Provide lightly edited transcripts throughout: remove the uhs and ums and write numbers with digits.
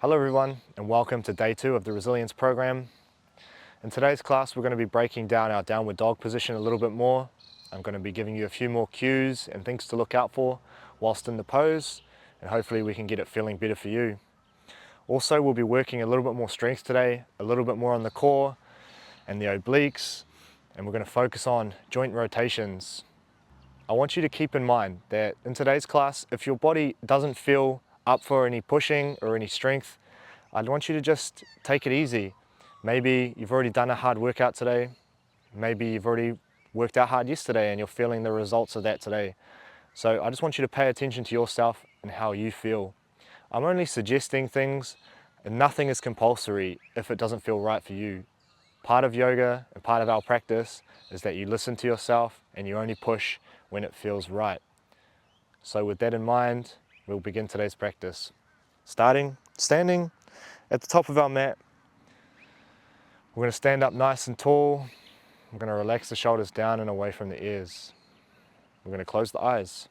Hello everyone, and welcome to day 2 of the resilience program. In today's class we're going to be breaking down our downward dog position a little bit more. I'm going to be giving you a few more cues and things to look out for whilst in the pose, and hopefully we can get it feeling better for you. Also, we'll be working a little bit more strength today, a little bit more on the core and the obliques, and we're going to focus on joint rotations. I want you to keep in mind that in today's class, if your body doesn't feel up for any pushing or any strength, I'd want you to just take it easy. Maybe you've already done a hard workout today. Maybe you've already worked out hard yesterday and you're feeling the results of that today. So I just want you to pay attention to yourself and how you feel. I'm only suggesting things, and nothing is compulsory if it doesn't feel right for you. Part of yoga and part of our practice is that you listen to yourself and you only push when it feels right. So with that in mind, we'll begin today's practice. Standing at the top of our mat. We're going to stand up nice and tall. We're going to relax the shoulders down and away from the ears. We're going to close the eyes.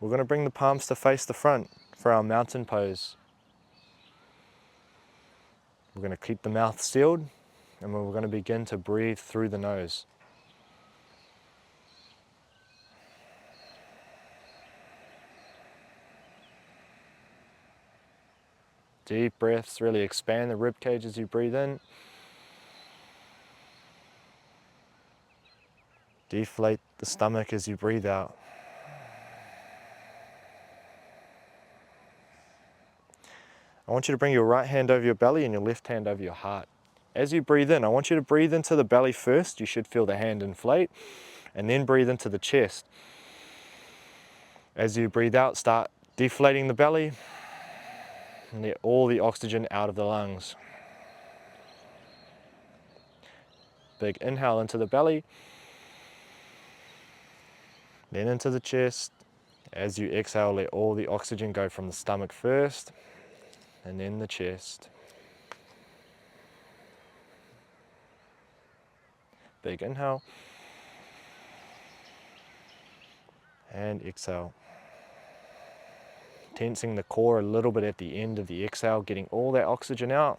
We're going to bring the palms to face the front for our mountain pose. We're going to keep the mouth sealed, and we're going to begin to breathe through the nose. Deep breaths, really expand the rib cage as you breathe in. Deflate the stomach as you breathe out. I want you to bring your right hand over your belly and your left hand over your heart. As you breathe in, I want you to breathe into the belly first. You should feel the hand inflate, and then breathe into the chest. As you breathe out, start deflating the belly and let all the oxygen out of the lungs. Big inhale into the belly, then into the chest. As you exhale, let all the oxygen go from the stomach first, and then the chest. Big inhale, and exhale. Tensing the core a little bit at the end of the exhale, getting all that oxygen out.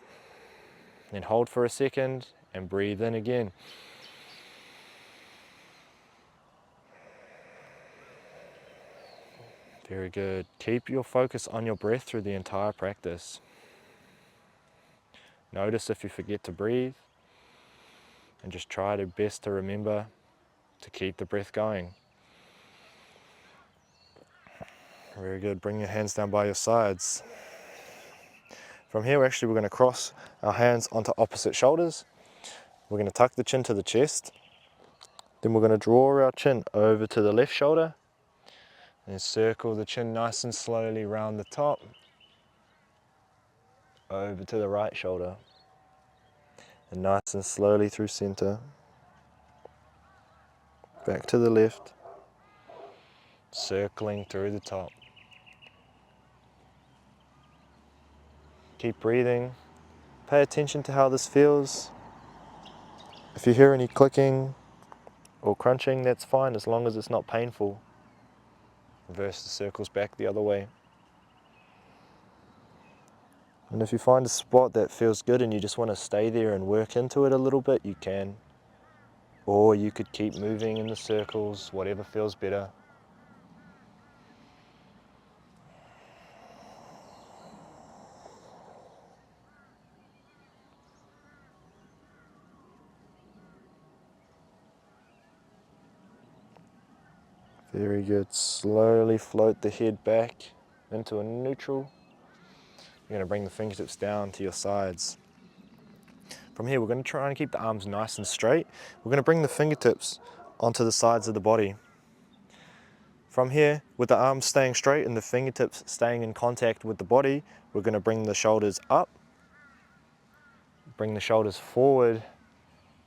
Then hold for a second and breathe in again. Very good. Keep your focus on your breath through the entire practice. Notice if you forget to breathe, and just try your best to remember to keep the breath going. Very good. Bring your hands down by your sides. From here, we're going to cross our hands onto opposite shoulders. We're going to tuck the chin to the chest. Then we're going to draw our chin over to the left shoulder and circle the chin nice and slowly round the top, over to the right shoulder, and nice and slowly through center, back to the left, circling through the top. Keep breathing. Pay attention to how this feels. If you hear any clicking or crunching, that's fine as long as it's not painful. Reverse the circles back the other way. And if you find a spot that feels good and you just want to stay there and work into it a little bit, you can. Or you could keep moving in the circles, whatever feels better. Very good. Slowly float the head back into a neutral. You're going to bring the fingertips down to your sides. From here, we're going to try and keep the arms nice and straight. We're going to bring the fingertips onto the sides of the body. From here, with the arms staying straight and the fingertips staying in contact with the body, we're going to bring the shoulders up, bring the shoulders forward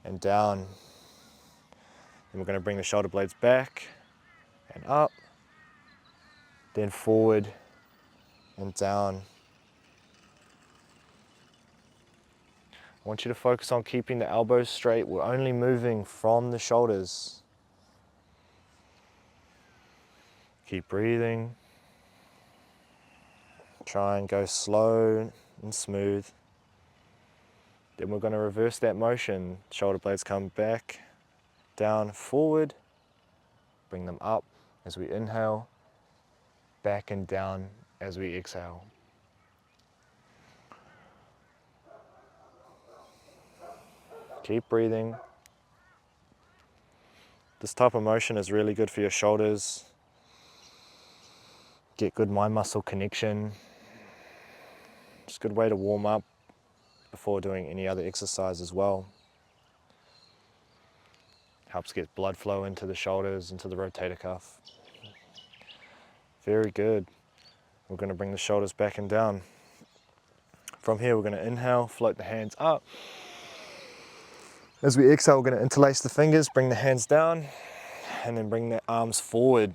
and down. Then we're going to bring the shoulder blades back and up, then forward and down. I want you to focus on keeping the elbows straight. We're only moving from the shoulders. Keep breathing. Try and go slow, and smooth. Then we're going to reverse that motion. Shoulder blades come back, down, forward. Bring them up as we inhale, back and down as we exhale. Keep breathing. This type of motion is really good for your shoulders. Get good mind-muscle connection. It's a good way to warm up before doing any other exercise as well. Helps get blood flow into the shoulders, into the rotator cuff. Very good. We're going to bring the shoulders back and down. From here, we're going to inhale, float the hands up. As we exhale, we're going to interlace the fingers, bring the hands down, and then bring the arms forward.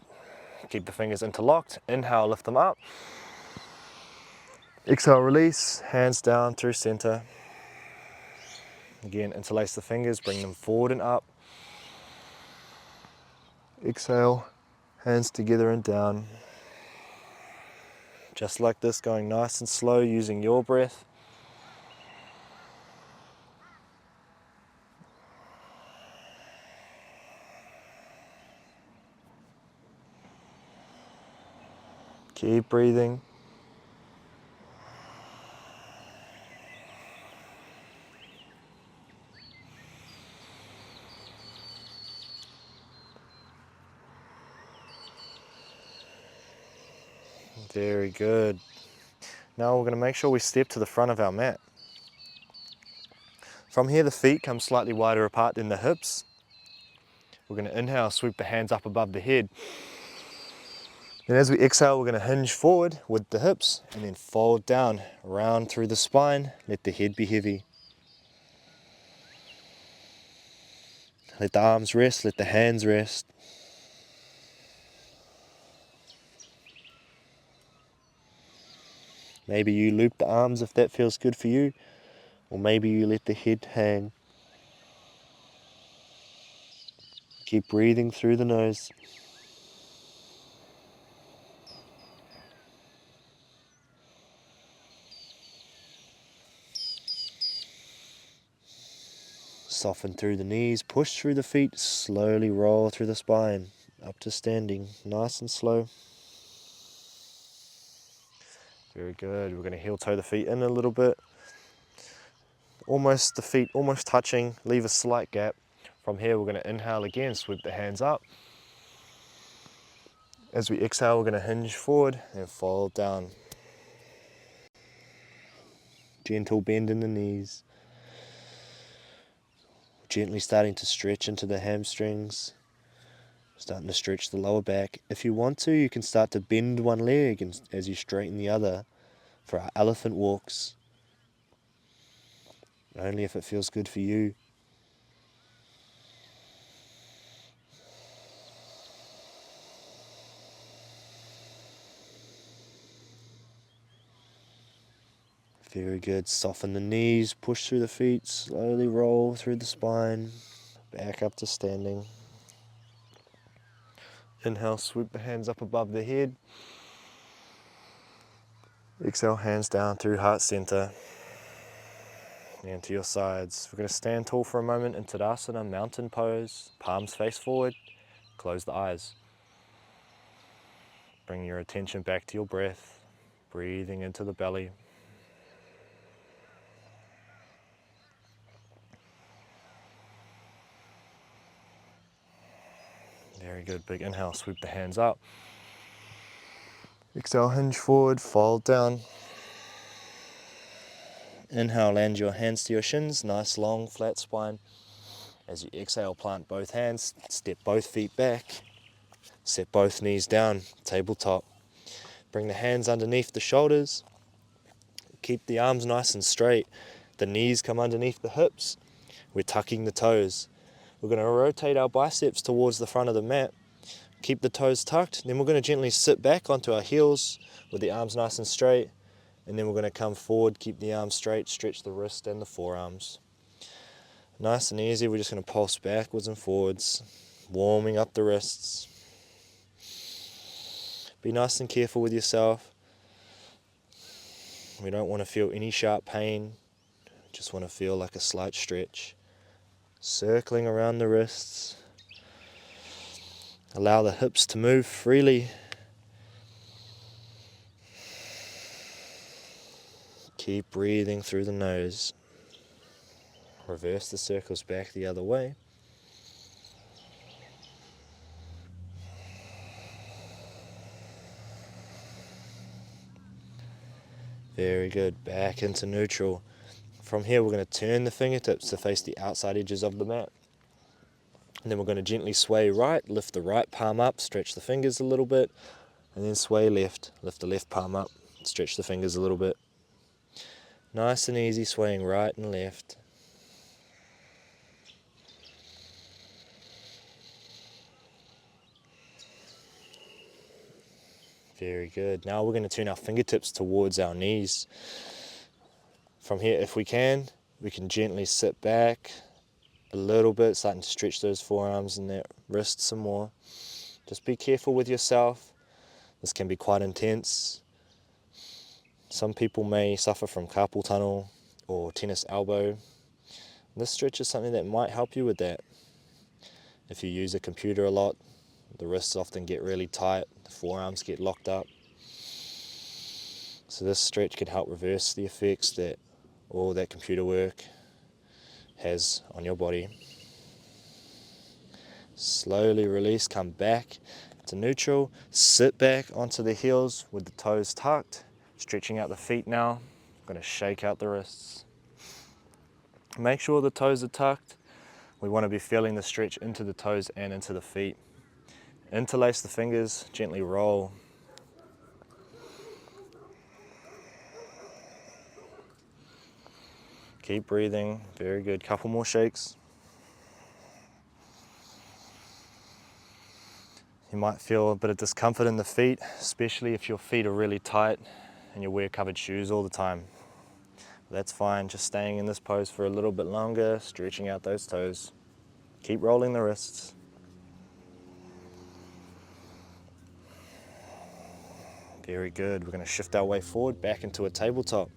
Keep the fingers interlocked. Inhale, lift them up. Exhale, release, hands down through center. Again, interlace the fingers, bring them forward and up. Exhale, hands together and down. Just like this, going nice and slow, using your breath. Keep breathing. Very good. Now we're going to make sure we step to the front of our mat. From here, the feet come slightly wider apart than the hips. We're going to inhale, sweep the hands up above the head. Then as we exhale, we're going to hinge forward with the hips and then fold down, round through the spine. Let the head be heavy. Let the arms rest, let the hands rest. Maybe you loop the arms if that feels good for you, or maybe you let the head hang. Keep breathing through the nose. Soften through the knees, push through the feet, slowly roll through the spine, up to standing, nice and slow. Very good. We're going to heel toe the feet in a little bit. The feet almost touching, leave a slight gap. From here, we're going to inhale again, sweep the hands up. As we exhale, we're going to hinge forward and fold down. Gentle bend in the knees. Gently starting to stretch into the hamstrings. Starting to stretch the lower back. If you want to, you can start to bend one leg as you straighten the other for our elephant walks. Only if it feels good for you. Very good. Soften the knees, push through the feet, slowly roll through the spine, back up to standing. Inhale, sweep the hands up above the head. Exhale, hands down through heart center and to your sides. We're going to stand tall for a moment in Tadasana, mountain pose, palms face forward, close the eyes. Bring your attention back to your breath, breathing into the belly. Very good. Big inhale, sweep the hands up. Exhale, hinge forward, fold down. Inhale, land your hands to your shins, nice long flat spine. As you exhale, plant both hands, step both feet back, set both knees down, tabletop. Bring the hands underneath the shoulders. Keep the arms nice and straight. The knees come underneath the hips. We're tucking the toes. We're going to rotate our biceps towards the front of the mat. Keep the toes tucked. Then we're going to gently sit back onto our heels with the arms nice and straight. And then we're going to come forward, keep the arms straight, stretch the wrist and the forearms. Nice and easy, we're just going to pulse backwards and forwards, warming up the wrists. Be nice and careful with yourself. We don't want to feel any sharp pain, just want to feel like a slight stretch. Circling around the wrists. Allow the hips to move freely. Keep breathing through the nose. Reverse the circles back the other way. Very good. Back into neutral. From here we're going to turn the fingertips to face the outside edges of the mat. And then we're going to gently sway right, lift the right palm up, stretch the fingers a little bit, and then sway left, lift the left palm up, stretch the fingers a little bit. Nice and easy, swaying right and left. Very good. Now we're going to turn our fingertips towards our knees. From here, if we can gently sit back a little bit, starting to stretch those forearms and that wrist some more. Just be careful with yourself. This can be quite intense. Some people may suffer from carpal tunnel or tennis elbow. This stretch is something that might help you with that. If you use a computer a lot, the wrists often get really tight, the forearms get locked up. So this stretch can help reverse the effects that all that computer work has on your body. Slowly release, come back to neutral, sit back onto the heels with the toes tucked, stretching out the feet now. I'm going to shake out the wrists. Make sure the toes are tucked. We want to be feeling the stretch into the toes and into the feet. Interlace the fingers, gently roll. Keep breathing, very good. Couple more shakes. You might feel a bit of discomfort in the feet, especially if your feet are really tight and you wear covered shoes all the time. That's fine, just staying in this pose for a little bit longer, stretching out those toes. Keep rolling the wrists. Very good. We're going to shift our way forward back into a tabletop.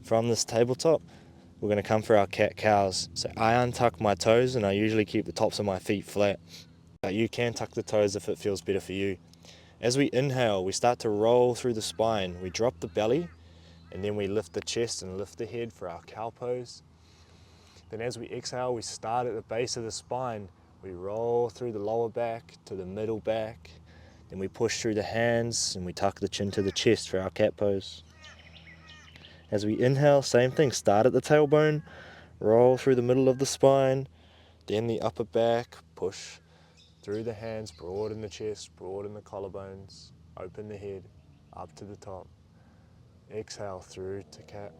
From this tabletop, we're going to come for our cat-cows. So I untuck my toes and I usually keep the tops of my feet flat. You can tuck the toes if it feels better for you. As we inhale, we start to roll through the spine. We drop the belly and then we lift the chest and lift the head for our cow pose. Then as we exhale, we start at the base of the spine. We roll through the lower back to the middle back. Then we push through the hands and we tuck the chin to the chest for our cat pose. As we inhale, same thing, start at the tailbone, roll through the middle of the spine, then the upper back, push through the hands, broaden the chest, broaden the collarbones, open the head, up to the top. Exhale through to cat.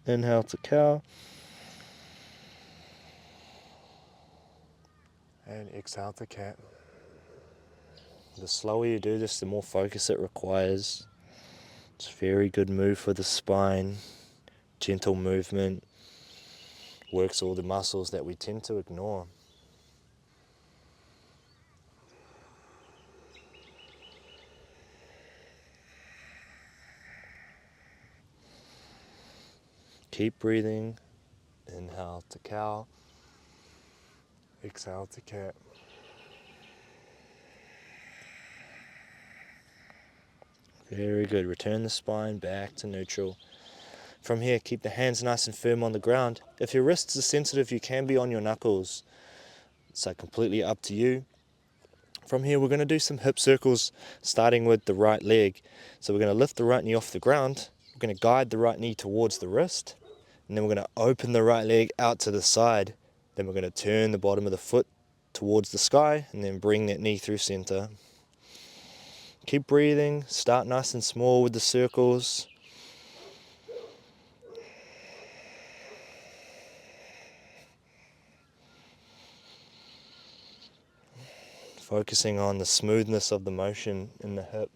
Inhale to cow. And exhale to cat. The slower you do this, the more focus it requires. It's a very good move for the spine. Gentle movement. Works all the muscles that we tend to ignore. Keep breathing. Inhale to cow. Exhale to cat. Very good. Return the spine back to neutral. From here, keep the hands nice and firm on the ground. If your wrists are sensitive, you can be on your knuckles. So completely up to you. From here, we're going to do some hip circles, starting with the right leg. So we're going to lift the right knee off the ground. We're going to guide the right knee towards the wrist. And then we're going to open the right leg out to the side. Then we're going to turn the bottom of the foot towards the sky and then bring that knee through center. Keep breathing, start nice and small with the circles. Focusing on the smoothness of the motion in the hip.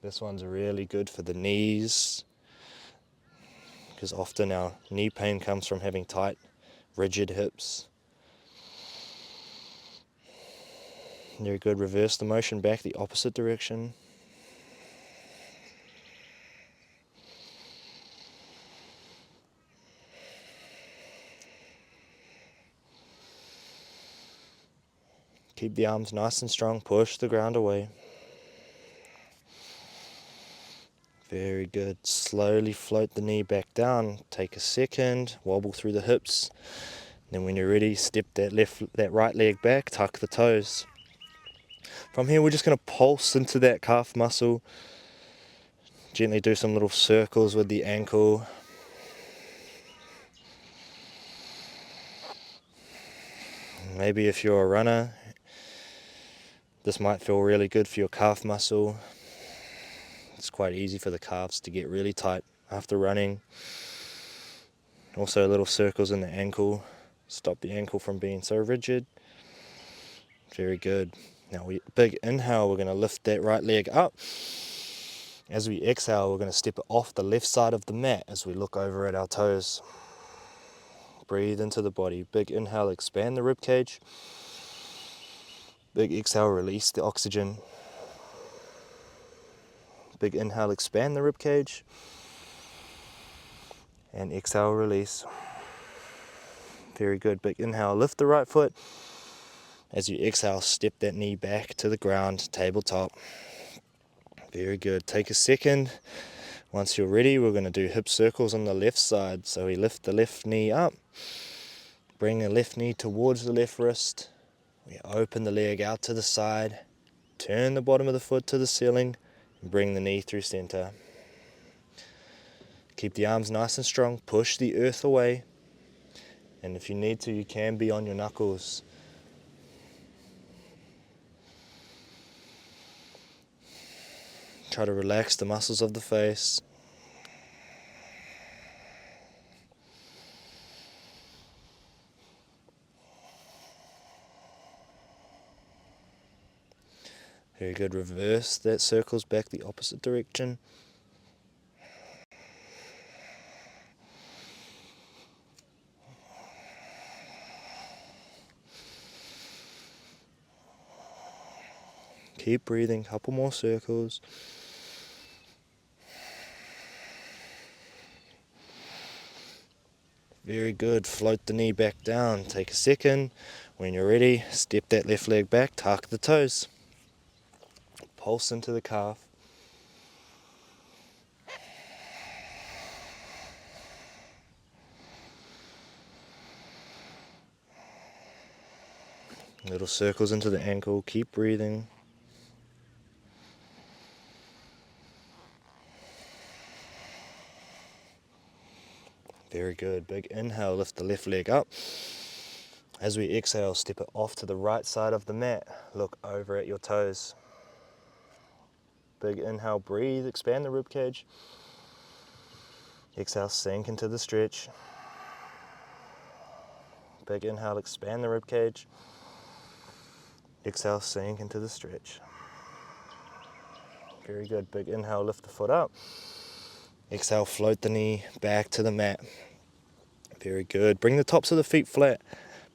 This one's really good for the knees, because often our knee pain comes from having tight, rigid hips. Very good. Reverse the motion back the opposite direction. Keep the arms nice and strong. Push the ground away. Very good. Slowly float the knee back down. Take a second. Wobble through the hips. Then when you're ready, step that right leg back. Tuck the toes. From here, we're just going to pulse into that calf muscle. Gently do some little circles with the ankle. Maybe if you're a runner, this might feel really good for your calf muscle. It's quite easy for the calves to get really tight after running. Also little circles in the ankle. Stop the ankle from being so rigid. Very good. Now, big inhale, we're going to lift that right leg up. As we exhale, we're going to step it off the left side of the mat as we look over at our toes. Breathe into the body. Big inhale, expand the rib cage. Big exhale, release the oxygen. Big inhale, expand the rib cage. And exhale, release. Very good. Big inhale, lift the right foot. As you exhale, step that knee back to the ground, tabletop. Very good. Take a second. Once you're ready, we're going to do hip circles on the left side. So we lift the left knee up. Bring the left knee towards the left wrist. We open the leg out to the side. Turn the bottom of the foot to the ceiling. And bring the knee through center. Keep the arms nice and strong. Push the earth away. And if you need to, you can be on your knuckles. Try to relax the muscles of the face. Very good. Reverse that circles back the opposite direction. Keep breathing. Couple more circles. Very good. Float the knee back down. Take a second. When you're ready, step that left leg back. Tuck the toes. Pulse into the calf. Little circles into the ankle. Keep breathing. Very good. Big inhale, lift the left leg up. As we exhale, step it off to the right side of the mat. Look over at your toes. Big inhale, breathe, expand the rib cage. Exhale, sink into the stretch. Big inhale, expand the rib cage. Exhale, sink into the stretch. Very good. Big inhale, lift the foot up. Exhale, float the knee back to the mat. Very good. Bring the tops of the feet flat.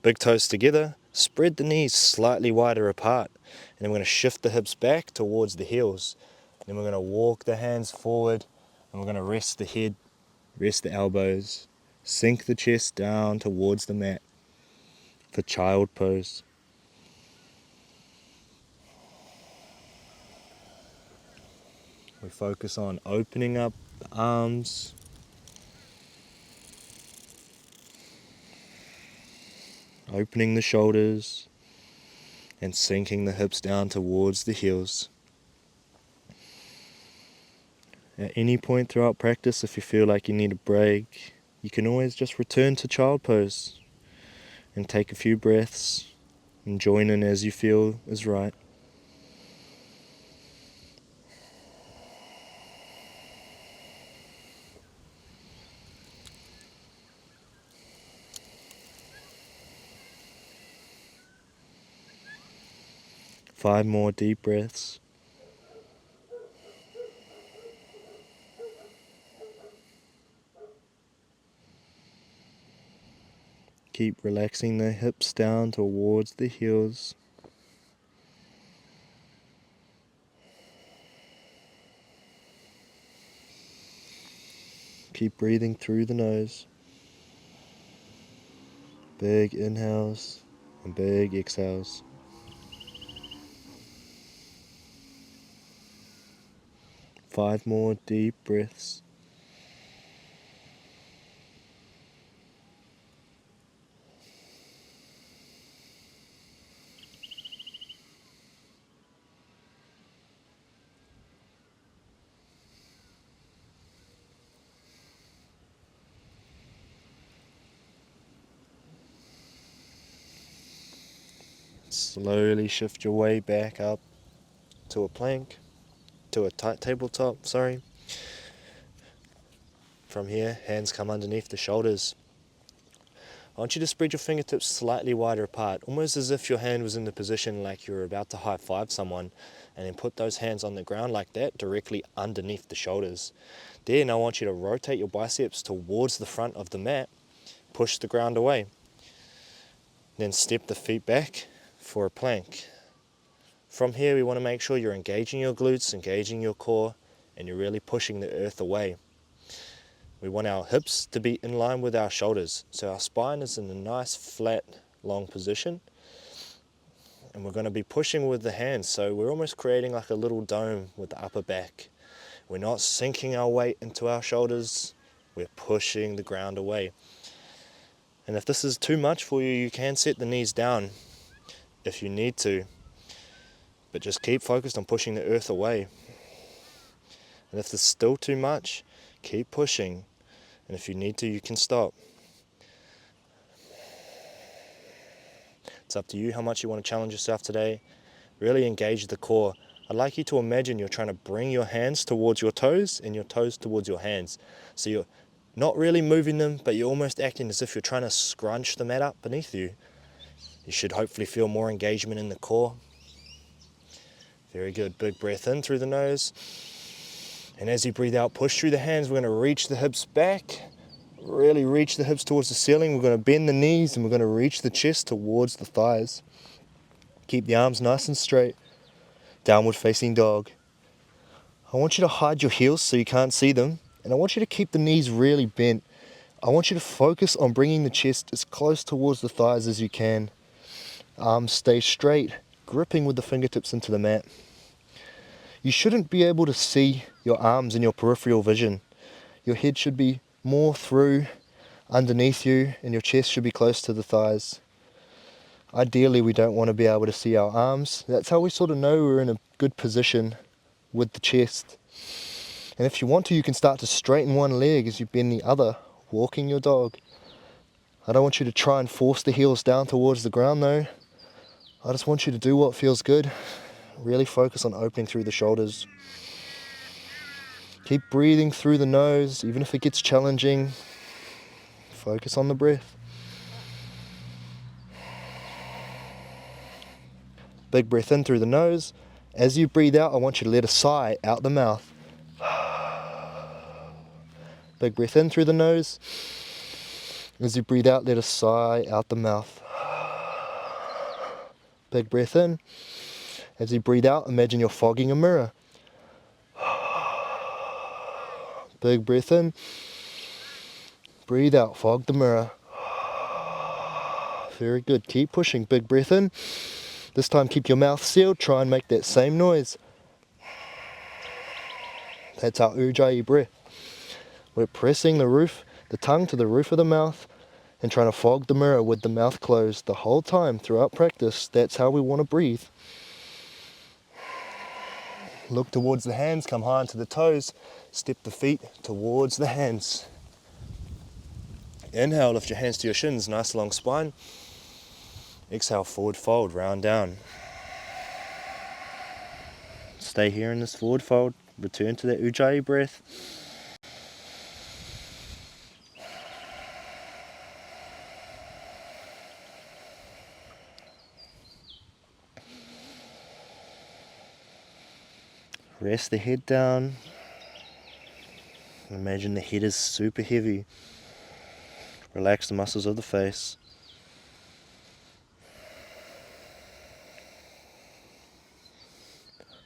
Big toes together. Spread the knees slightly wider apart. And then we're going to shift the hips back towards the heels. Then we're going to walk the hands forward. And we're going to rest the head, rest the elbows. Sink the chest down towards the mat for child pose. We focus on opening up the arms. Opening the shoulders. And sinking the hips down towards the heels. At any point throughout practice, if you feel like you need a break, you can always just return to child pose and take a few breaths and join in as you feel is right. Five more deep breaths. Keep relaxing the hips down towards the heels. Keep breathing through the nose. Big inhales and big exhales. Five more deep breaths. Slowly shift your way back up to a plank, to a tight tabletop, sorry. From here, hands come underneath the shoulders. I want you to spread your fingertips slightly wider apart, almost as if your hand was in the position like you're about to high five someone, and then put those hands on the ground like that, directly underneath the shoulders. Then I want you to rotate your biceps towards the front of the mat, push the ground away. Then step the feet back for a plank. From here, we want to make sure you're engaging your glutes, engaging your core, and you're really pushing the earth away. We want our hips to be in line with our shoulders, so our spine is in a nice flat long position, and we're going to be pushing with the hands, so we're almost creating like a little dome with the upper back. We're not sinking our weight into our shoulders, we're pushing the ground away. And if this is too much for you, you can set the knees down if you need to, but just keep focused on pushing the earth away. And if there's still too much, keep pushing. And if you need to, you can stop. It's up to you how much you want to challenge yourself today. Really engage the core. I'd like you to imagine you're trying to bring your hands towards your toes and your toes towards your hands. So you're not really moving them, but you're almost acting as if you're trying to scrunch the mat up beneath you. You should hopefully feel more engagement in the core. Very good. Big breath in through the nose. And as you breathe out, push through the hands. We're going to reach the hips back. Really reach the hips towards the ceiling. We're going to bend the knees and we're going to reach the chest towards the thighs. Keep the arms nice and straight. Downward facing dog. I want you to hide your heels so you can't see them. And I want you to keep the knees really bent. I want you to focus on bringing the chest as close towards the thighs as you can. Arms stay straight, gripping with the fingertips into the mat. You shouldn't be able to see your arms in your peripheral vision. Your head should be more through, underneath you, and your chest should be close to the thighs. Ideally, we don't want to be able to see our arms. That's how we sort of know we're in a good position with the chest. And if you want to, you can start to straighten one leg as you bend the other, walking your dog. I don't want you to try and force the heels down towards the ground though. I just want you to do what feels good. Really focus on opening through the shoulders. Keep breathing through the nose, even if it gets challenging. Focus on the breath. Big breath in through the nose. As you breathe out, I want you to let a sigh out the mouth. Big breath in through the nose. As you breathe out, let a sigh out the mouth. Big breath in. As you breathe out, imagine you're fogging a mirror. Big breath in. Breathe out, fog the mirror. Very good. Keep pushing. Big breath in. This time keep your mouth sealed. Try and make that same noise. That's our ujjayi breath. We're pressing the tongue to the roof of the mouth and trying to fog the mirror with the mouth closed the whole time throughout practice. That's how we want to breathe. Look towards the hands, come high onto the toes, step the feet towards the hands. Inhale, lift your hands to your shins, nice long spine. Exhale, forward fold, round down. Stay here in this forward fold, return to that ujjayi breath. Rest the head down. Imagine the head is super heavy. Relax the muscles of the face.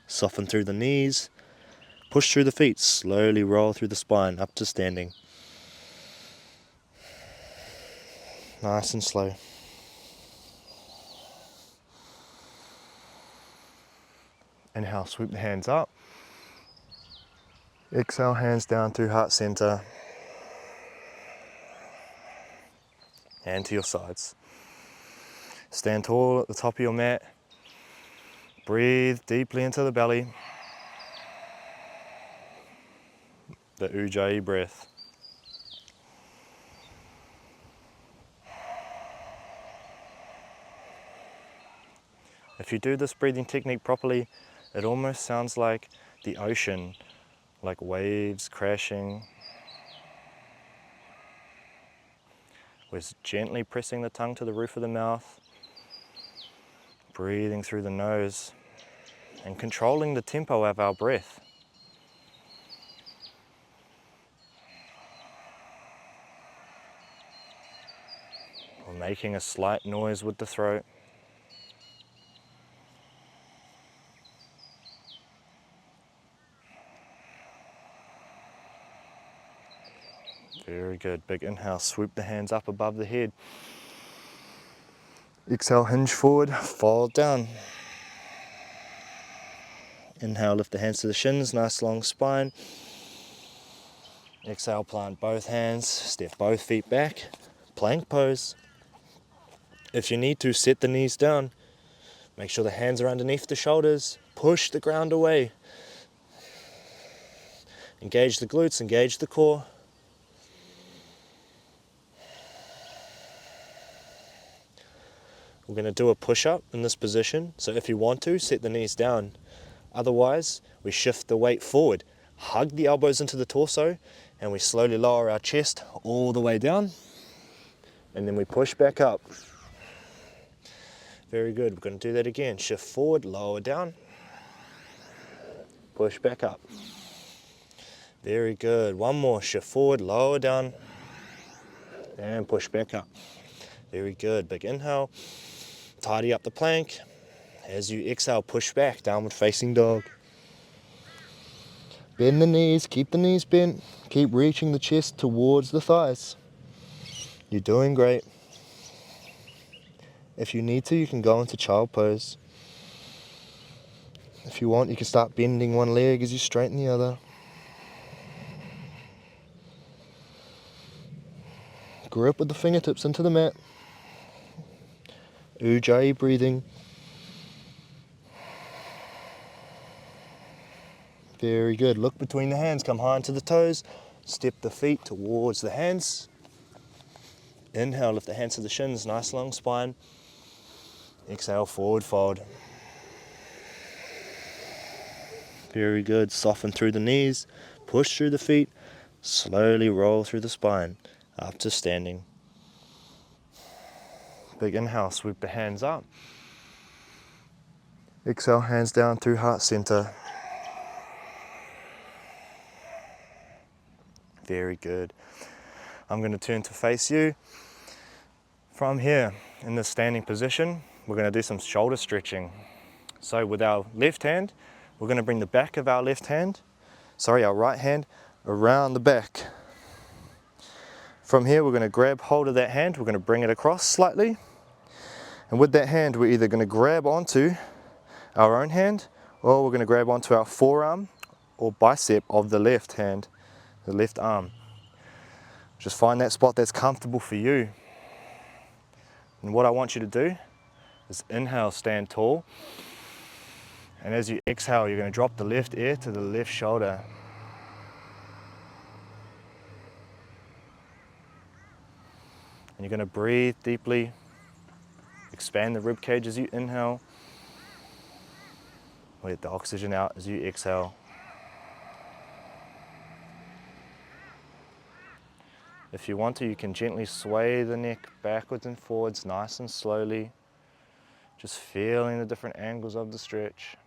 Soften through the knees. Push through the feet. Slowly roll through the spine up to standing. nice and slow. Inhale, sweep the hands up. Exhale, hands down through heart center. And to your sides. Stand tall at the top of your mat. Breathe deeply into the belly. The Ujjayi breath. If you do this breathing technique properly, it almost sounds like the ocean, like waves crashing. We're gently pressing the tongue to the roof of the mouth, breathing through the nose, and controlling the tempo of our breath. We're making a slight noise with the throat. Very good. Big inhale, swoop the hands up above the head. Exhale, hinge forward, fold down. Inhale, lift the hands to the shins, nice long spine. Exhale, plant both hands, step both feet back, plank pose. If you need to, set the knees down. Make sure the hands are underneath the shoulders. Push the ground away. Engage the glutes, engage the core. We're going to do a push-up in this position. So if you want to, set the knees down. Otherwise, we shift the weight forward. Hug the elbows into the torso, and we slowly lower our chest all the way down. And then we push back up. Very good. We're going to do that again. Shift forward, lower down. Push back up. Very good. One more. Shift forward, lower down. And push back up. Very good. Big inhale. Tidy up the plank. As you exhale, push back, downward facing dog. Bend the knees, keep the knees bent. Keep reaching the chest towards the thighs. You're doing great. If you need to, you can go into child pose. If you want, you can start bending one leg as you straighten the other. Grip with the fingertips into the mat. Ujjayi breathing. Very good. Look between the hands, come high into the toes. Step the feet towards the hands. Inhale, lift the hands to the shins, nice long spine. Exhale, forward fold. Very good. Soften through the knees, push through the feet, slowly roll through the spine, up to standing. Big inhale, sweep the hands up. Exhale, hands down through heart center. Very good. I'm going to turn to face you. From here, in this standing position, we're going to do some shoulder stretching. So with our left hand, we're going to bring the back of our our right hand, around the back. From here, we're going to grab hold of that hand, we're going to bring it across slightly. And with that hand, we're either going to grab onto our own hand, or we're going to grab onto our forearm or bicep of the left hand, the left arm. Just find that spot that's comfortable for you. And what I want you to do is inhale, stand tall. And as you exhale, you're going to drop the left ear to the left shoulder. And you're going to breathe deeply. Expand the rib cage as you inhale. Let the oxygen out as you exhale. If you want to, you can gently sway the neck backwards and forwards, nice and slowly. Just feeling the different angles of the stretch.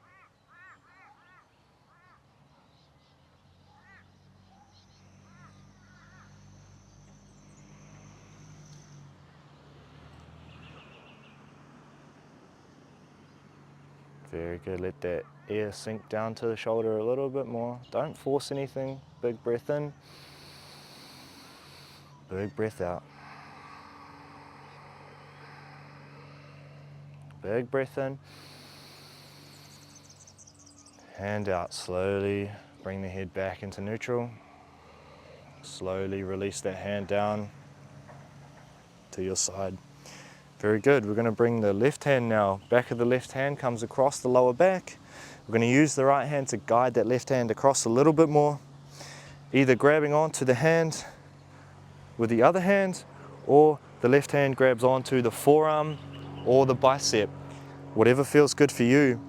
Very good. Let that air sink down to the shoulder a little bit more. Don't force anything. Big breath in. Big breath out. Big breath in. Hand out, slowly bring the head back into neutral. Slowly release that hand down to your side. Very good. We're going to bring the left hand now. Back of the left hand comes across the lower back. We're going to use the right hand to guide that left hand across a little bit more, either grabbing onto the hand with the other hand, or the left hand grabs onto the forearm or the bicep, whatever feels good for you.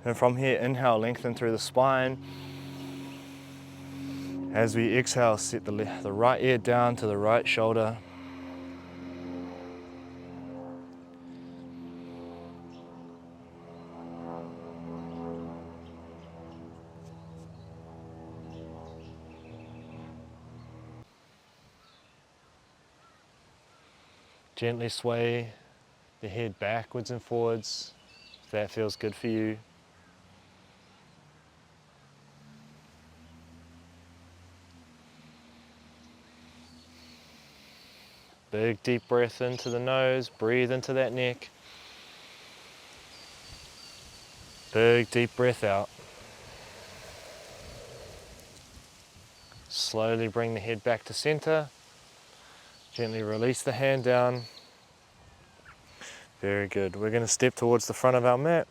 And from here, inhale, lengthen through the spine. As we exhale, set the right ear down to the right shoulder. Gently sway the head backwards and forwards, if that feels good for you. Big deep breath into the nose, breathe into that neck. Big deep breath out. Slowly bring the head back to center. Gently release the hand down. Very good. We're going to step towards the front of our mat.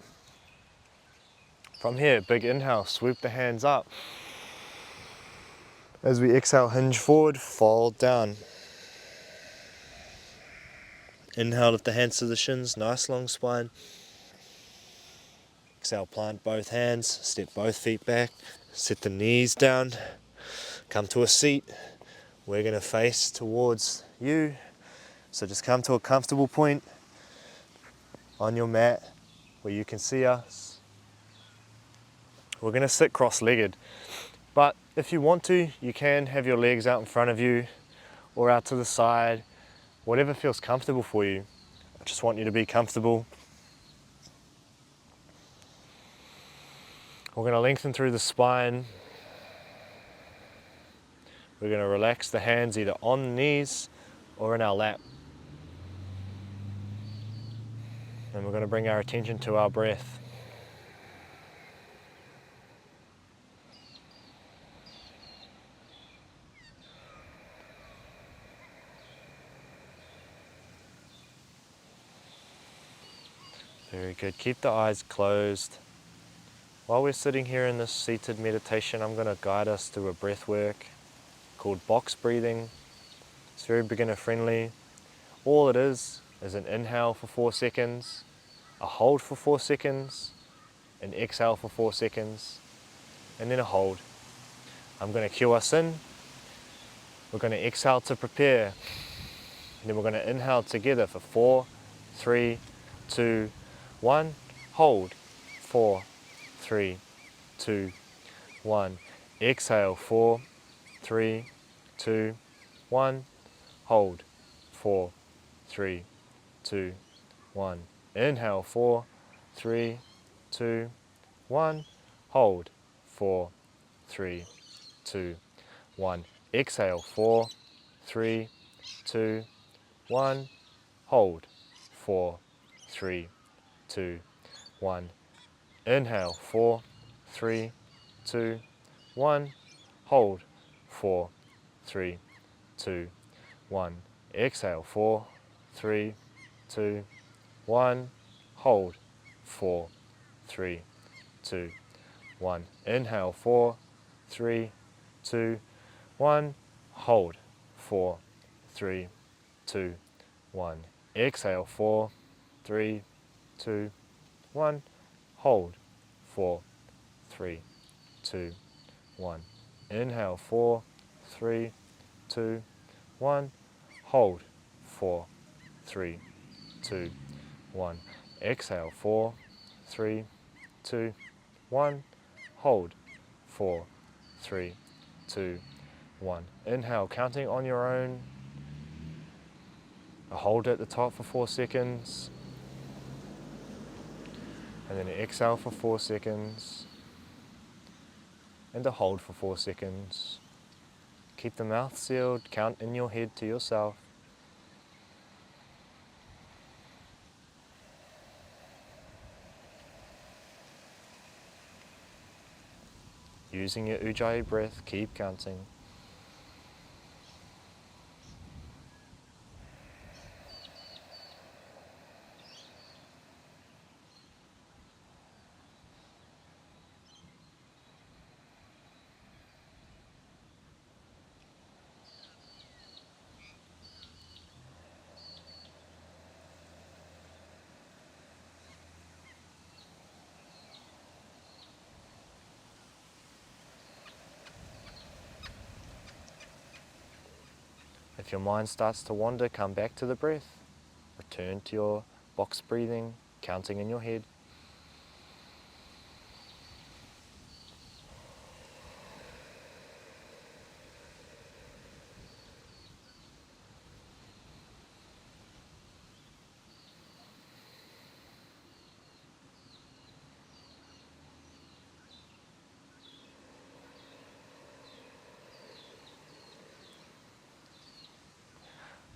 From here, big inhale, swoop the hands up. As we exhale, hinge forward, fold down. Inhale, lift the hands to the shins, nice long spine. Exhale, plant both hands, step both feet back, sit the knees down, come to a seat. We're going to face towards you. So just come to a comfortable point on your mat where you can see us. We're going to sit cross-legged, but if you want to, you can have your legs out in front of you or out to the side, whatever feels comfortable for you. I just want you to be comfortable. We're going to lengthen through the spine. We're going to relax the hands either on the knees or in our lap. And we're going to bring our attention to our breath. Very good. Keep the eyes closed. While we're sitting here in this seated meditation, I'm going to guide us through a breath work called box breathing. It's very beginner friendly. All it is an inhale for 4 seconds, a hold for 4 seconds, an exhale for 4 seconds, and then a hold. I'm going to cue us in. We're going to exhale to prepare. And then we're going to inhale together for 4, 3, 2, 1. Hold. 4, 3, 2, 1. Exhale. 4, 3, 2, 1. Hold. 4, 3, 2, 1. Inhale. 4, 3, 2, 1. Hold. 4, 3, 2, 1. Exhale. 4, 3, 2, 1. Hold. 4, 3, 2, 1. Inhale. 4, 3, 2, 1. Hold. 4, 3, 2, 1. Exhale. 4, 3, 2, 1. Hold. 4, 3, 2, 1. Inhale. 4, 3, 2, 1. Hold. 4, 3, 2, 1. Exhale. 4, 3, 2, 1. Hold. 4, 3, 2, 1. Inhale. 4, 3, 2, 1. Hold. 4, 3, 2, 1. Exhale. 4, 3, 2, 1. Hold. 4, 3, 2, 1. Inhale, counting on your own. A hold at the top for 4 seconds. And then an exhale for 4 seconds. And a hold for 4 seconds. Keep the mouth sealed, count in your head to yourself. Using your Ujjayi breath, keep counting. If your mind starts to wander, come back to the breath. Return to your box breathing, counting in your head.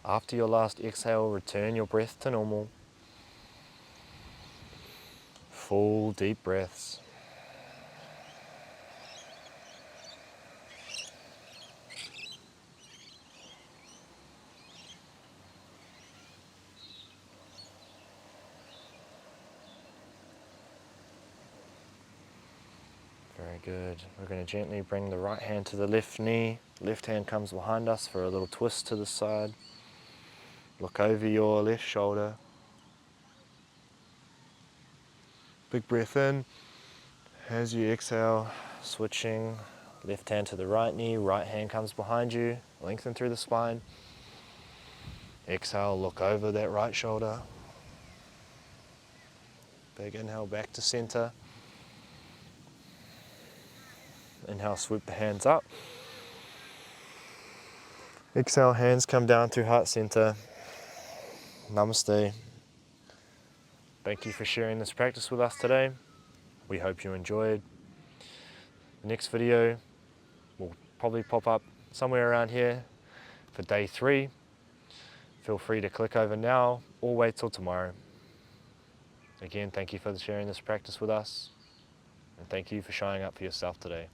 After your last exhale, return your breath to normal. Full deep breaths. Very good. We're going to gently bring the right hand to the left knee. Left hand comes behind us for a little twist to the side. Look over your left shoulder. Big breath in. As you exhale, switching left hand to the right knee, right hand comes behind you. Lengthen through the spine. Exhale, look over that right shoulder. Big inhale back to center. Inhale, swoop the hands up. Exhale, hands come down through heart center. Namaste. Thank you for sharing this practice with us today. We hope you enjoyed. The next video will probably pop up somewhere around here for day 3. Feel free to click over now or wait till tomorrow. Again, thank you for sharing this practice with us, and thank you for showing up for yourself today.